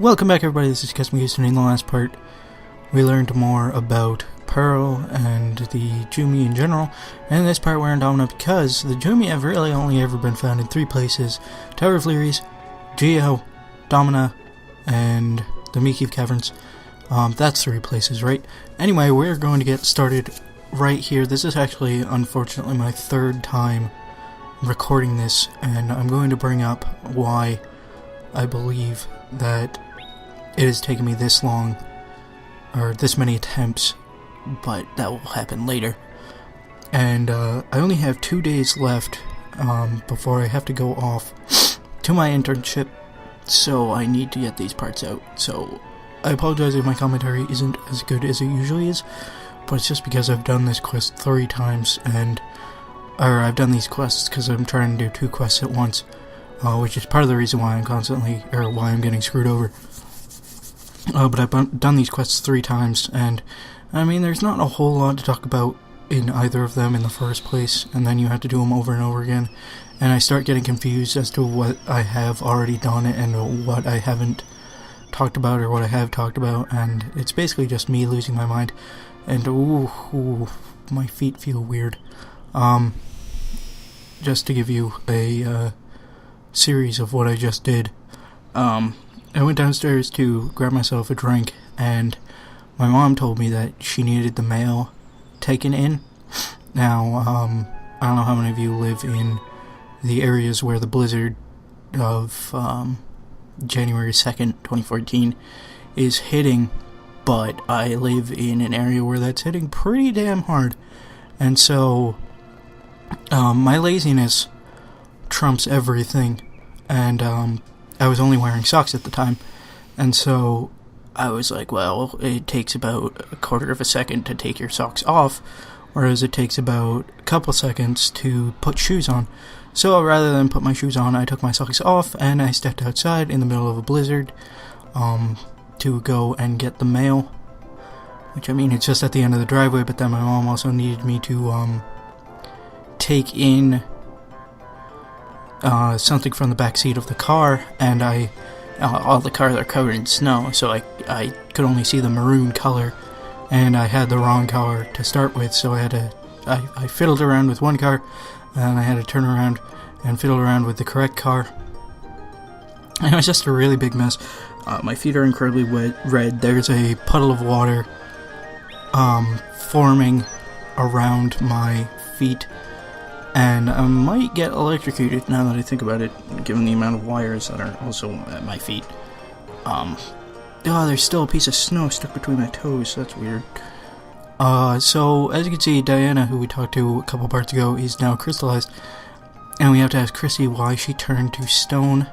Welcome back, everybody. This is Custom Houston. In the last part, we learned more about Pearl and the Jumi in general. And in this part, we're in Domina because the Jumi have really only ever been found in 3 places: Tower of Learies, Geo, Domina, and the Meat Caverns. That's 3 places, right? Anyway, we're going to get started right here. This is actually, unfortunately, my 3rd time recording this, and I'm going to bring up why I believe that it has taken me this long, or this many attempts, but that will happen later. And I only have 2 days left before I have to go off to my internship, so I need to get these parts out. So I apologize if my commentary isn't as good as it usually is, but it's just because I've done this quest 3 times, I've done these quests because I'm trying to do 2 quests at once, which is part of the reason why why I'm getting screwed over. But I've done these quests 3 times, and I mean, there's not a whole lot to talk about in either of them in the first place, and then you have to do them over and over again, and I start getting confused as to what I have already done and what I haven't talked about, or what I have talked about, and it's basically just me losing my mind, and ooh, my feet feel weird. Just to give you a series of what I just did, I went downstairs to grab myself a drink, and my mom told me that she needed the mail taken in. Now, I don't know how many of you live in the areas where the blizzard of January 2nd, 2014 is hitting, but I live in an area where that's hitting pretty damn hard, and so my laziness trumps everything, and I was only wearing socks at the time, and so I was like, well, it takes about a quarter of a second to take your socks off, whereas it takes about a couple seconds to put shoes on. So rather than put my shoes on, I took my socks off, and I stepped outside in the middle of a blizzard to go and get the mail, which, I mean, it's just at the end of the driveway, but then my mom also needed me to take in something from the back seat of the car, and all the cars are covered in snow, so I could only see the maroon color, and I had the wrong car to start with, so I fiddled around with one car, and I had to turn around and fiddle around with the correct car, and it was just a really big mess. My feet are incredibly red. There's a puddle of water forming around my feet, and I might get electrocuted now that I think about it, given the amount of wires that are also at my feet. There's still a piece of snow stuck between my toes. That's weird. So, as you can see, Diana, who we talked to a couple parts ago, is now crystallized. And we have to ask Chrissy why she turned to stone.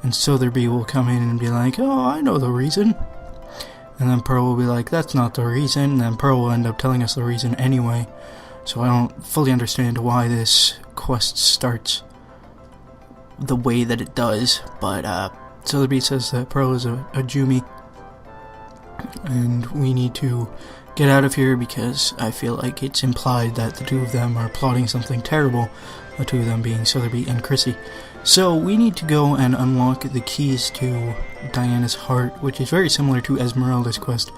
And Sotheby will come in and be like, oh, I know the reason. And then Pearl will be like, that's not the reason. And then Pearl will end up telling us the reason anyway. So I don't fully understand why this quest starts the way that it does, but Sotheby says that Pearl is a Jumi, and we need to get out of here because I feel like it's implied that the 2 of them are plotting something terrible, the 2 of them being Sotheby and Chrissy. So we need to go and unlock the keys to Diana's heart, which is very similar to Esmeralda's quest.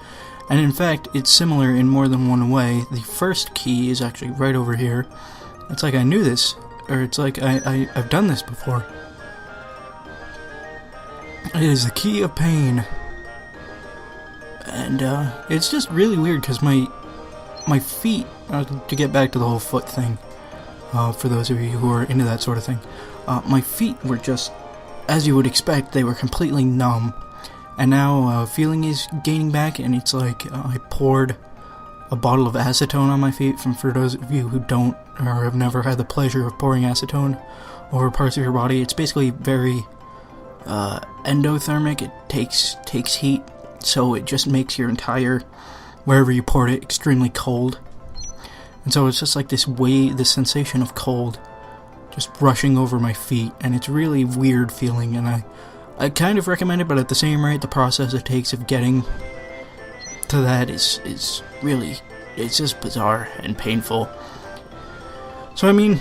And in fact, it's similar in more than one way. The first key is actually right over here. It's like I knew this, or it's like I've done this before. It is the key of pain. And it's just really weird because my feet, to get back to the whole foot thing, for those of you who are into that sort of thing, my feet were just, as you would expect, they were completely numb. And now feeling is gaining back, and it's like I poured a bottle of acetone on my feet. For those of you who don't or have never had the pleasure of pouring acetone over parts of your body, it's basically very endothermic. It takes heat, so it just makes your entire, wherever you poured it, extremely cold. And so it's just like this sensation of cold just rushing over my feet, and it's really weird feeling, and I kind of recommend it, but at the same rate, the process it takes of getting to that is really, it's just bizarre and painful. So, I mean,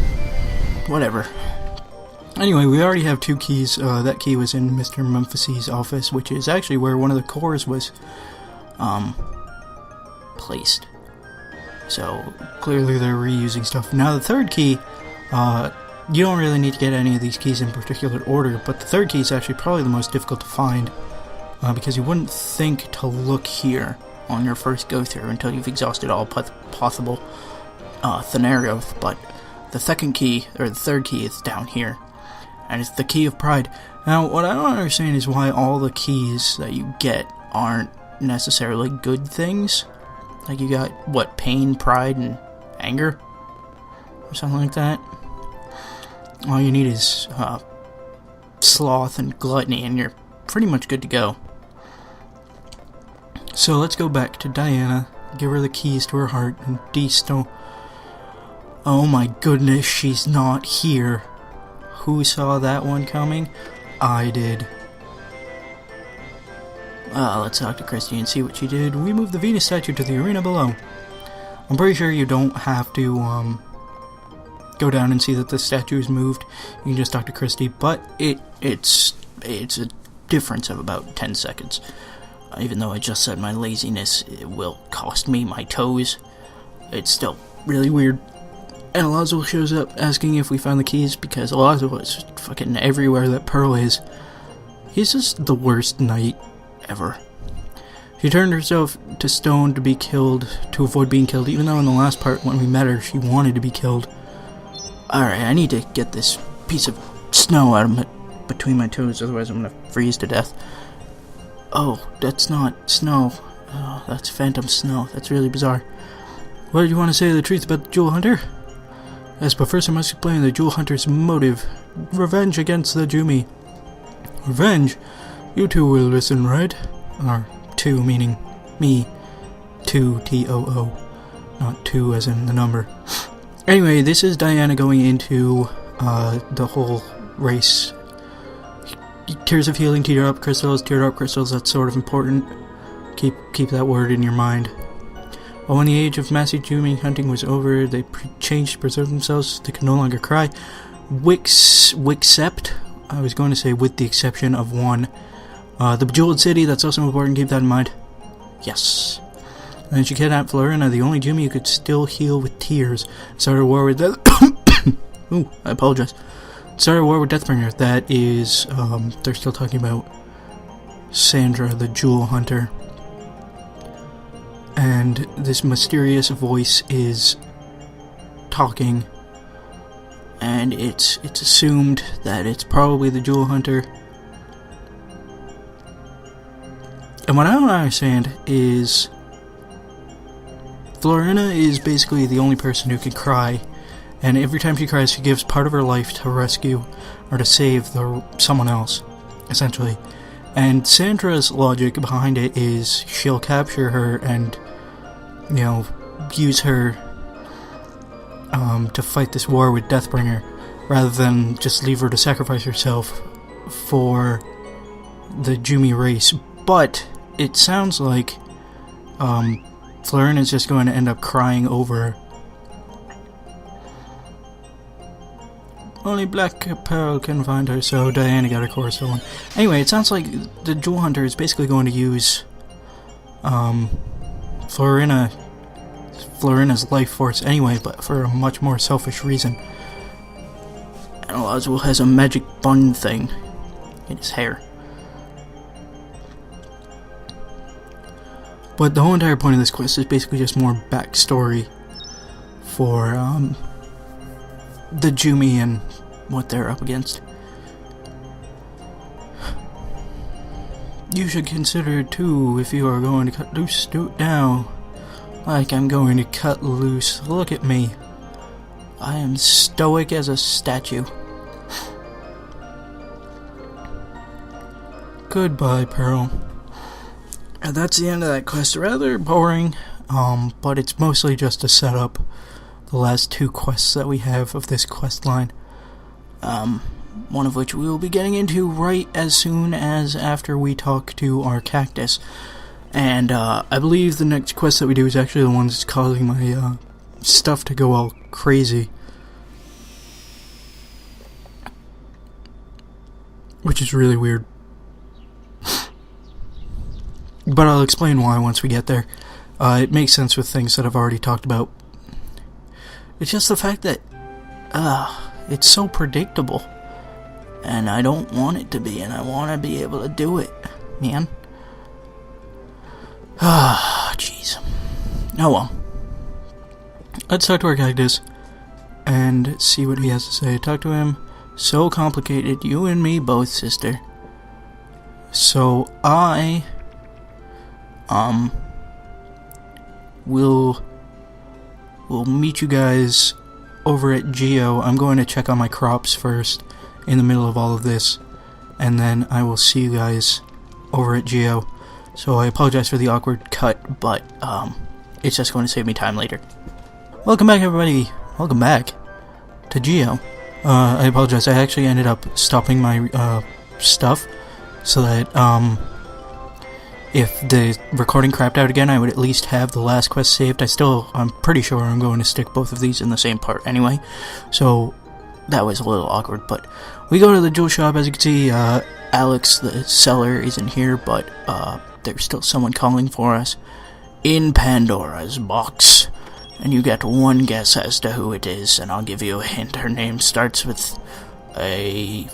whatever. Anyway, we already have 2 keys. That key was in Mr. Memphis's office, which is actually where one of the cores was placed. So, clearly they're reusing stuff. Now, the 3rd key, you don't really need to get any of these keys in particular order, but the 3rd key is actually probably the most difficult to find, because you wouldn't think to look here on your first go-through until you've exhausted all possible scenarios, but the 2nd key, or the 3rd key, is down here, and it's the key of pride. Now, what I don't understand is why all the keys that you get aren't necessarily good things. Like, you got, what, pain, pride, and anger? Or something like that? All you need is sloth and gluttony, and you're pretty much good to go. So let's go back to Diana, give her the keys to her heart, and de-stow. Oh my goodness, she's not here. Who saw that one coming? I did. Let's talk to Christy and see what she did. We moved the Venus statue to the arena below. I'm pretty sure you don't have to go down and see that the statue is moved. You can just talk to Christy, but it's a difference of about 10 seconds. Even though I just said my laziness it will cost me my toes, it's still really weird. And Alonzo shows up asking if we found the keys, because Alonzo is fucking everywhere that Pearl is. He's just the worst knight ever. She turned herself to stone to be killed, to avoid being killed, even though in the last part when we met her, she wanted to be killed. Alright, I need to get this piece of snow out of between my toes, otherwise I'm gonna freeze to death. Oh, that's not snow. Oh, that's phantom snow. That's really bizarre. What did you want to say the truth about the Jewel Hunter? Yes, but first I must explain the Jewel Hunter's motive. Revenge against the Jumi. Revenge? You two will listen, right? Or, two meaning me. 2, T-O-O. Not 2 as in the number. Anyway, this is Diana going into the whole race. Tears of healing, teardrop crystals, that's sort of important. Keep that word in your mind. But when the age of massive Jumi hunting was over, they changed to preserve themselves. They could no longer cry. Wixcept, I was going to say with the exception of one. The Bejeweled City, that's also important, keep that in mind. Yes. And then she kidnapped Florina, the only Jumi who could still heal with tears. Started a war with Ooh, I apologize. Started a war with Deathbringer. That is, they're still talking about Sandra, the Jewel Hunter. And this mysterious voice is talking. And it's assumed that it's probably the Jewel Hunter. And what I don't understand is Florina is basically the only person who can cry, and every time she cries she gives part of her life to rescue or to save someone else, essentially. And Sandra's logic behind it is she'll capture her and, you know, use her to fight this war with Deathbringer, rather than just leave her to sacrifice herself for the Jumi race. But it sounds like Florina is just going to end up crying over only Black Pearl can find her, so Diana got her core stolen. Anyway, it sounds like the Jewel Hunter is basically going to use Florina's life force anyway, but for a much more selfish reason. And Oswald has a magic bun thing in his hair. But the whole entire point of this quest is basically just more backstory for the Jumi and what they're up against. You should consider it too if you are going to cut loose. Do it now. Like I'm going to cut loose. Look at me. I am stoic as a statue. Goodbye, Pearl. And that's the end of that quest. Rather boring, but it's mostly just to set up the last 2 quests that we have of this quest line. One of which we will be getting into right as soon as after we talk to our cactus. And I believe the next quest that we do is actually the one that's causing my stuff to go all crazy. which is really weird. But I'll explain why once we get there. It makes sense with things that I've already talked about. It's just the fact that it's so predictable. And I don't want it to be, and I want to be able to do it, man. Jeez. Oh well. Let's talk to our cactus and see what he has to say. Talk to him. So complicated. You and me both, sister. So I will meet you guys over at Geo. I'm going to check on my crops first in the middle of all of this, and then I will see you guys over at Geo. So I apologize for the awkward cut, but it's just going to save me time later. Welcome back, everybody. Welcome back to Geo. I apologize. I actually ended up stopping my stuff so that if the recording crapped out again, I would at least have the last quest saved. I'm pretty sure I'm going to stick both of these in the same part anyway. So that was a little awkward, but we go to the jewel shop. As you can see, Alex, the seller, isn't here, but there's still someone calling for us in Pandoras Box. And you get one guess as to who it is, and I'll give you a hint. Her name starts with a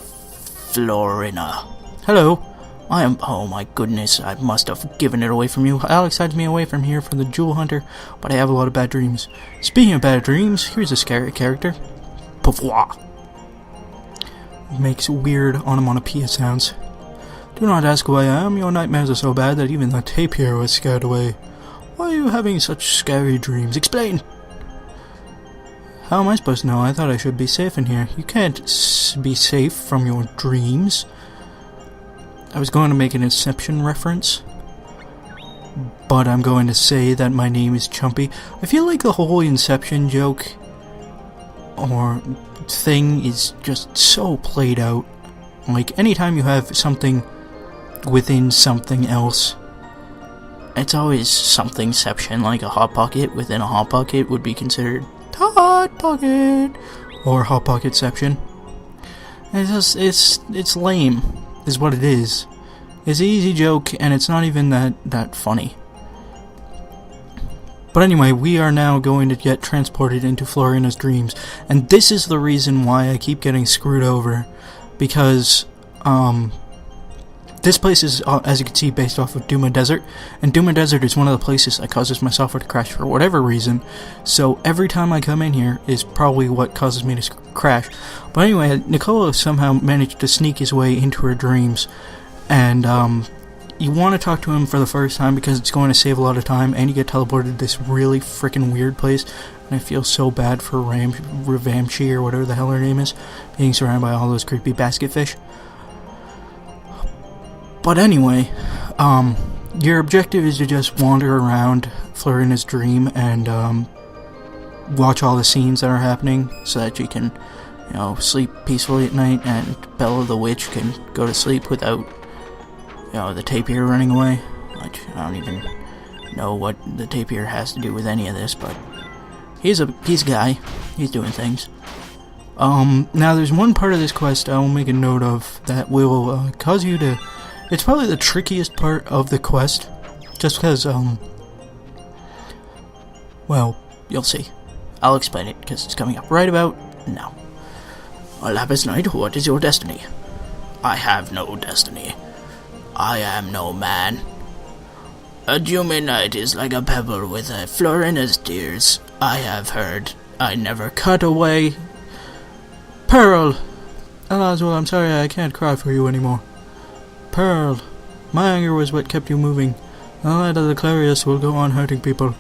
Florina. Hello. Oh my goodness, I must have given it away from you. Alex hides me away from here from the jewel hunter, but I have a lot of bad dreams. Speaking of bad dreams, here's a scary character. Pufwa. Makes weird onomatopoeia sounds. Do not ask who I am. Your nightmares are so bad that even the tapir was scared away. Why are you having such scary dreams? Explain! How am I supposed to know? I thought I should be safe in here. You can't be safe from your dreams. I was going to make an Inception reference, but I'm going to say that my name is Chumpy. I feel like the whole Inception joke or thing is just so played out. Like, anytime you have something within something else, it's always somethingception, like a Hot Pocket within a Hot Pocket would be considered Hot Pocket or Hot Pocketception. It's lame, is what it is. It's an easy joke, and it's not even that funny. But anyway, we are now going to get transported into Florina's dreams, and this is the reason why I keep getting screwed over, because this place is, as you can see, based off of Duma Desert, and Duma Desert is one of the places that causes my software to crash for whatever reason, so every time I come in here is probably what causes me to crash. But anyway, Nicola somehow managed to sneak his way into her dreams, and you want to talk to him for the first time because it's going to save a lot of time, and you get teleported to this really freaking weird place, and I feel so bad for Ravamshi, or whatever the hell her name is, being surrounded by all those creepy basket fish. But anyway, your objective is to just wander around Florina's dream and watch all the scenes that are happening so that you can, sleep peacefully at night, and Bella the Witch can go to sleep without, the tapir running away. Which I don't even know what the tapir has to do with any of this, but he's a guy. He's doing things. Now there's one part of this quest I will make a note of that will cause you to... It's probably the trickiest part of the quest, just because, well, you'll see. I'll explain it, because it's coming up right about now. Lapis Knight, what is your destiny? I have no destiny. I am no man. A Jumi Knight is like a pebble with a Florina's tears. I have heard. I never cut away. Pearl! Elazul, I'm sorry, I can't cry for you anymore. Pearl, my anger was what kept you moving. The light of the Clarius will go on hurting people.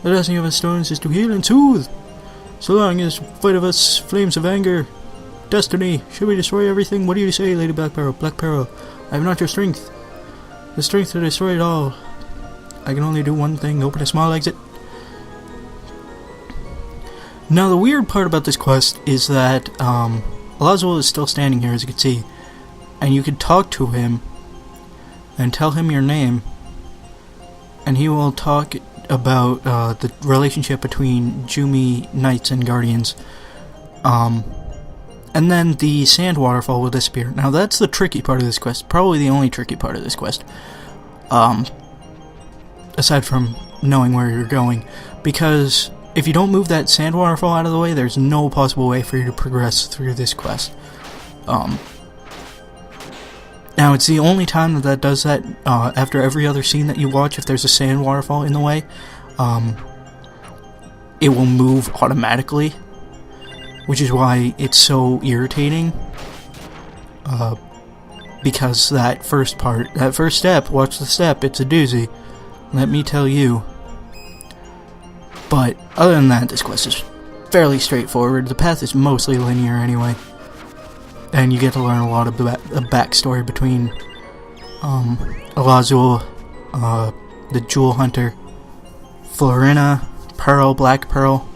The destiny of us stones is to heal and soothe. So long as fight of us flames of anger. Destiny, should we destroy everything? What do you say, Lady Black Pearl? Black Pearl, I have not your strength. The strength to destroy it all. I can only do one thing, open a small exit. Now the weird part about this quest is that Elazul is still standing here, as you can see. And you can talk to him and tell him your name, and he will talk about the relationship between Jumi Knights and Guardians. And then the sand waterfall will disappear. Now that's the tricky part of this quest. Probably the only tricky part of this quest. Aside from knowing where you're going. Because if you don't move that sand waterfall out of the way, there's no possible way for you to progress through this quest. Now it's the only time that does that. After every other scene that you watch, if there's a sand waterfall in the way, it will move automatically. Which is why it's so irritating, because that first step, watch the step, it's a doozy, let me tell you. But other than that, this quest is fairly straightforward. The path is mostly linear anyway, and you get to learn a lot of the backstory between Alazul, the Jewel Hunter, Florina, Pearl, Black Pearl.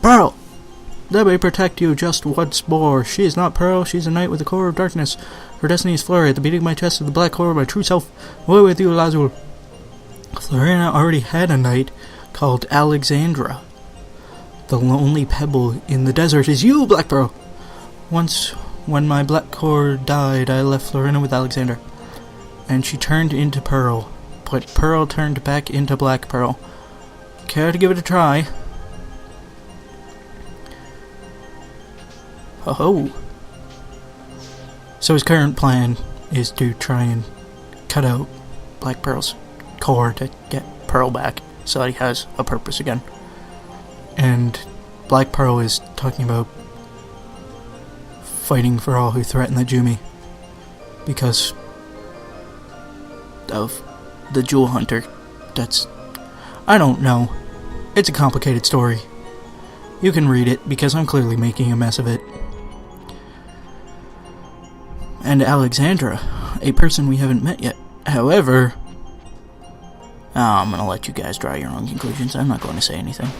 Pearl! Let me protect you just once more. She is not Pearl, she is a knight with the core of darkness. Her destiny is Flora, at the beating of my chest of the black core of my true self. Away with you, Lazul. Florina already had a knight called Alexandra. The lonely pebble in the desert is you, Black Pearl. Once, when my black core died, I left Florina with Alexandra, and she turned into Pearl, but Pearl turned back into Black Pearl. Care to give it a try? Oh. So his current plan is to try and cut out Black Pearl's core to get Pearl back, so that he has a purpose again. And Black Pearl is talking about fighting for all who threaten the Jumi, because of the Jewel Hunter. I don't know. It's a complicated story. You can read it, because I'm clearly making a mess of it. And Alexandra, a person we haven't met yet. However, I'm gonna let you guys draw your own conclusions. I'm not going to say anything.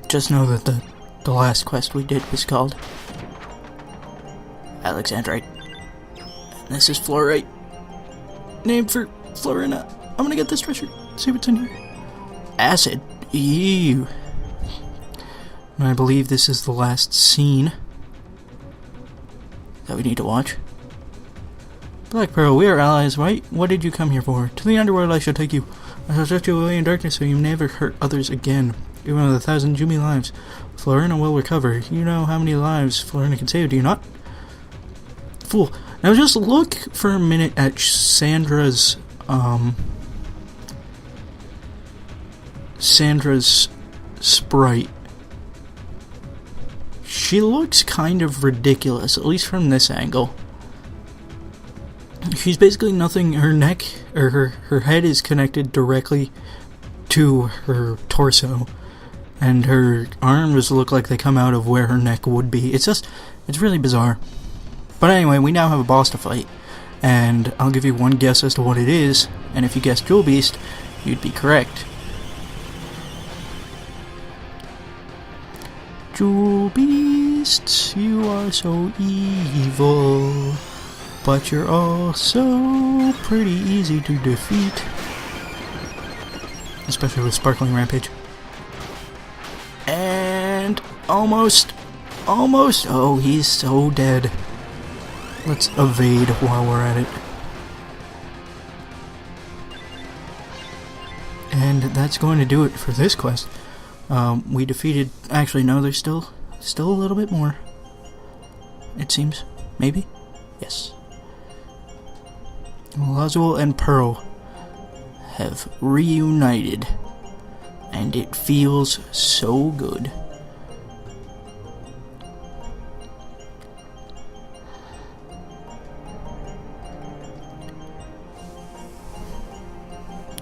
Just know that the last quest we did was called Alexandrite. And this is Fluorite. Named for Florina. I'm gonna get this treasure. See what's in here. Acid. Ew. And I believe this is the last scene that we need to watch. Black Pearl, we are allies, right? What did you come here for? To the underworld I shall take you. I shall shut you away in darkness so you never hurt others again. Even with 1,000 Jumi lives, Florina will recover. You know how many lives Florina can save, do you not? Fool. Now just look for a minute at Sandra's sprite. She looks kind of ridiculous, at least from this angle. She's basically nothing. Her neck, or her head is connected directly to her torso, and her arms look like they come out of where her neck would be. It's really bizarre. But anyway, we now have a boss to fight, and I'll give you one guess as to what it is, and if you guessed Jewel Beast, you'd be correct. Jewel Beasts, you are so evil, but you're also pretty easy to defeat. Especially with Sparkling Rampage. And almost, oh, he's so dead. Let's evade while we're at it. And that's going to do it for this quest. We defeated... Actually, no, there's still a little bit more. It seems. Maybe? Yes. Lazul and Pearl have reunited. And it feels so good.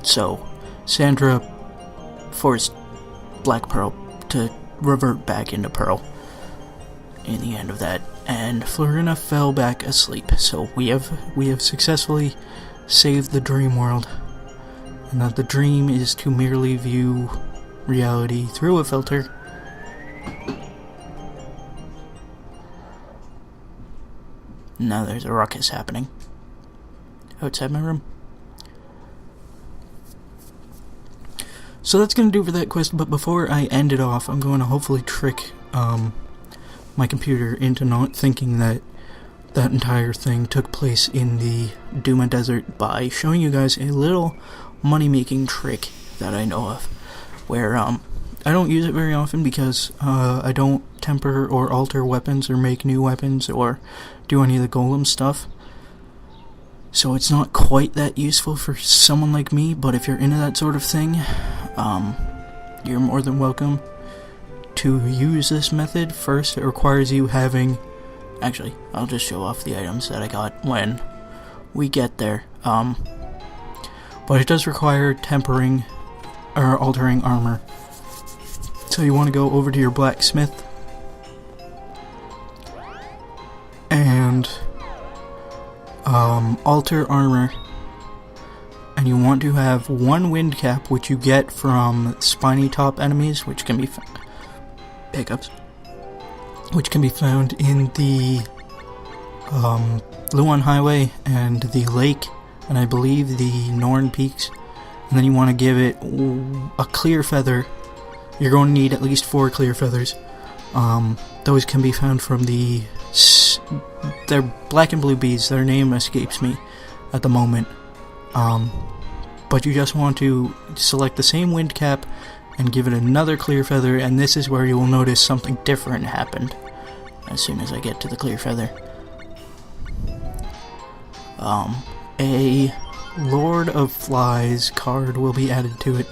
So, Sandra forced Black Pearl to revert back into Pearl in the end of that, and Florina fell back asleep. So we have successfully saved the dream world, and that the dream is to merely view reality through a filter. Now there's a ruckus happening outside my room. So that's going to do for that quest, but before I end it off, I'm going to hopefully trick my computer into not thinking that that entire thing took place in the Duma Desert by showing you guys a little money-making trick that I know of, where I don't use it very often because I don't temper or alter weapons or make new weapons or do any of the golem stuff. So it's not quite that useful for someone like me, but if you're into that sort of thing, you're more than welcome to use this method. First, it requires you having... Actually, I'll just show off the items that I got when we get there. But it does require tempering or altering armor. So you want to go over to your blacksmith and alter armor, and you want to have one wind cap, which you get from spiny top enemies, which can be pickups, which can be found in the Luan Highway and the lake, and I believe the Norn Peaks. And then you want to give it a clear feather. You're going to need at least 4 clear feathers. Those can be found from they're black and blue bees. Their name escapes me at the moment. But you just want to select the same wind cap and give it another clear feather, and this is where you will notice something different happened as soon as I get to the clear feather. A Lord of Flies card will be added to it.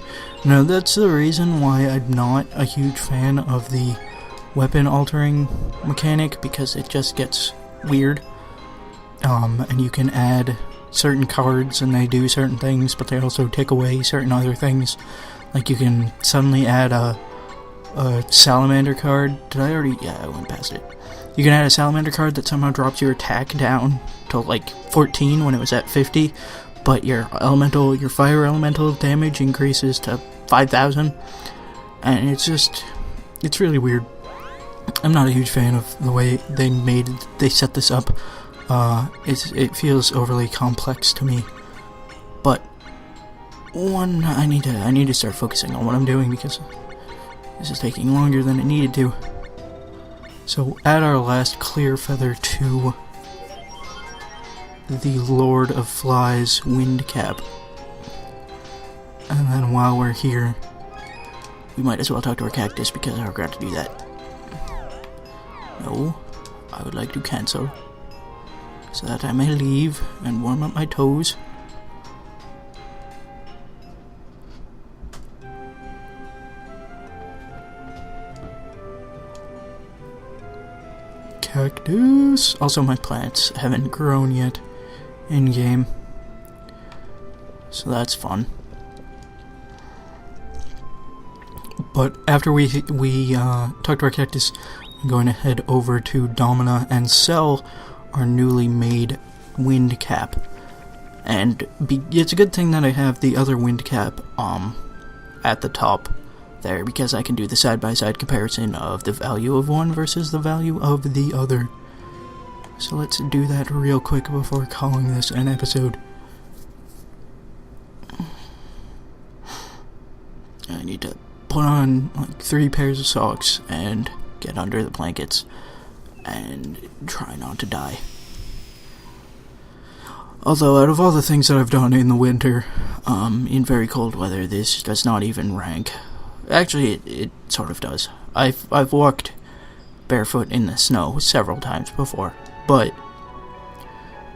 Now that's the reason why I'm not a huge fan of the weapon altering mechanic, because it just gets weird. And you can add certain cards and they do certain things, but they also take away certain other things. Like you can suddenly add a salamander card. Did I already? Yeah, I went past it. You can add a salamander card that somehow drops your attack down to like 14 when it was at 50, but your fire elemental damage increases to 5,000, and it's really weird. I'm not a huge fan of the way they set this up. It feels overly complex to me. But I need to start focusing on what I'm doing, because this is taking longer than it needed to. So add our last clear feather to the Lord of Flies wind cap. And then while we're here, we might as well talk to our cactus, because I forgot to do that. No, I would like to cancel, so that I may leave and warm up my toes. Cactus! Also, my plants haven't grown yet in-game, so that's fun. But after we talk to our cactus, I'm going to head over to Domina and sell our newly made wind cap. And it's a good thing that I have the other wind cap at the top there, because I can do the side-by-side comparison of the value of one versus the value of the other. So let's do that real quick before calling this an episode. I need to put on like 3 pairs of socks and get under the blankets and try not to die. Although, out of all the things that I've done in the winter, in very cold weather, this does not even rank. Actually, it sort of does. I've walked barefoot in the snow several times before, but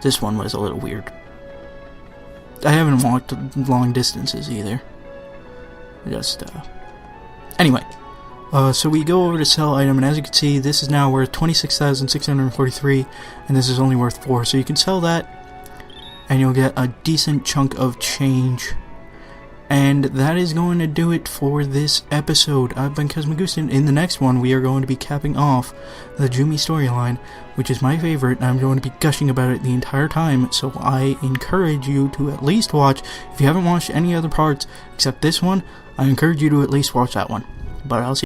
this one was a little weird. I haven't walked long distances either. Anyway, so we go over to sell item, and as you can see, this is now worth 26,643, and this is only worth 4, so you can sell that, and you'll get a decent chunk of change. And that is going to do it for this episode. I've been Cosmogoose. In the next one, we are going to be capping off the Jumis storyline, which is my favorite, and I'm going to be gushing about it the entire time, so I encourage you to at least watch. If you haven't watched any other parts except this one, I encourage you to at least watch that one. But I'll see